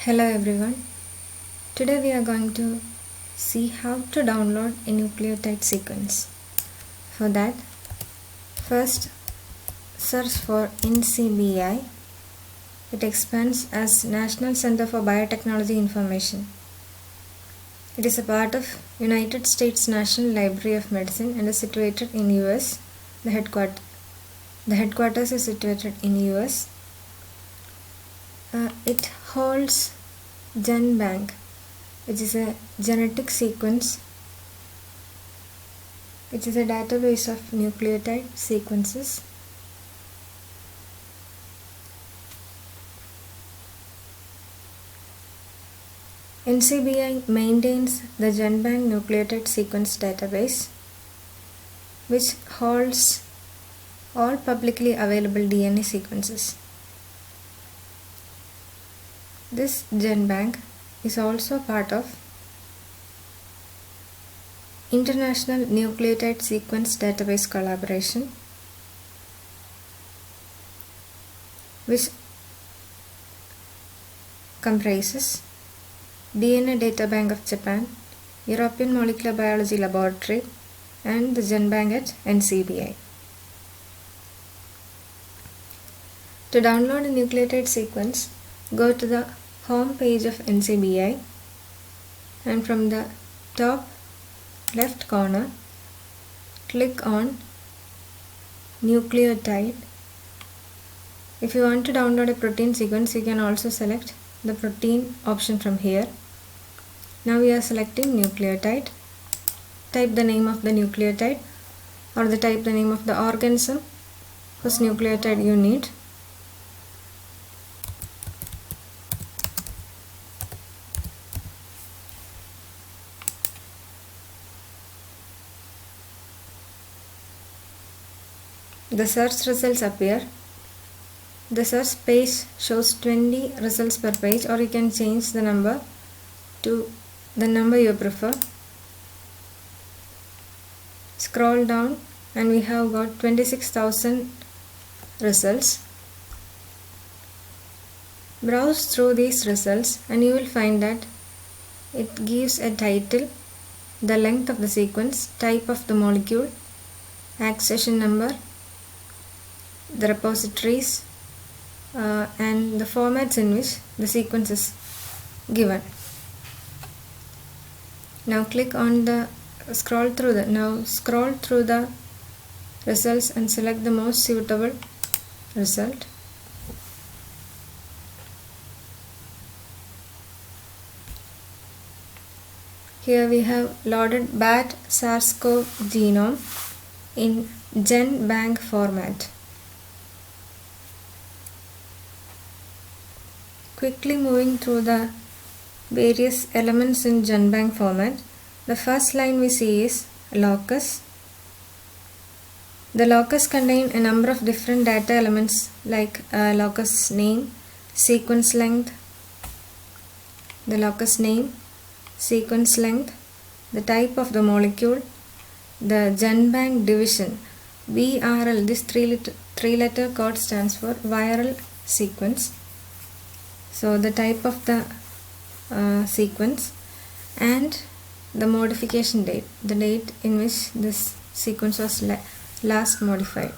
Hello everyone. Today we are going to see how to download a nucleotide sequence. For that, first search for NCBI. It expands as National Center for Biotechnology Information. It is a part of United States National Library of Medicine and is situated in US. The headquarters is situated in US. It holds GenBank, which is a genetic sequence, which is a database of nucleotide sequences. NCBI maintains the GenBank nucleotide sequence database, which holds all publicly available DNA sequences. This GenBank is also part of International Nucleotide Sequence Database collaboration, which comprises DNA Data Bank of Japan, European Molecular Biology Laboratory, and the GenBank at NCBI. To download a nucleotide sequence, go to the home page of NCBI and from the top left corner click on nucleotide. If you want to download a protein sequence, you can also select the protein option from here. Now we are selecting nucleotide. Type the name of the nucleotide or type the name of the organism whose nucleotide you need. The search results appear. The search page shows 20 results per page, or you can change the number to the number you prefer. Scroll down and we have got 26,000 results. Browse through these results and you will find that it gives a title, the length of the sequence, type of the molecule, accession number, the repositories, and the formats in which the sequence is given. Now scroll through the results and select the most suitable result. Here we have loaded BAT SARS-CoV genome in GenBank format. Quickly moving through the various elements in GenBank format, the first line we see is locus. The locus contains a number of different data elements like locus name, sequence length, the locus name, sequence length, the type of the molecule, the GenBank division, VRL. This three-letter code stands for viral sequence. So the type of the sequence and the modification date, the date in which this sequence was last modified.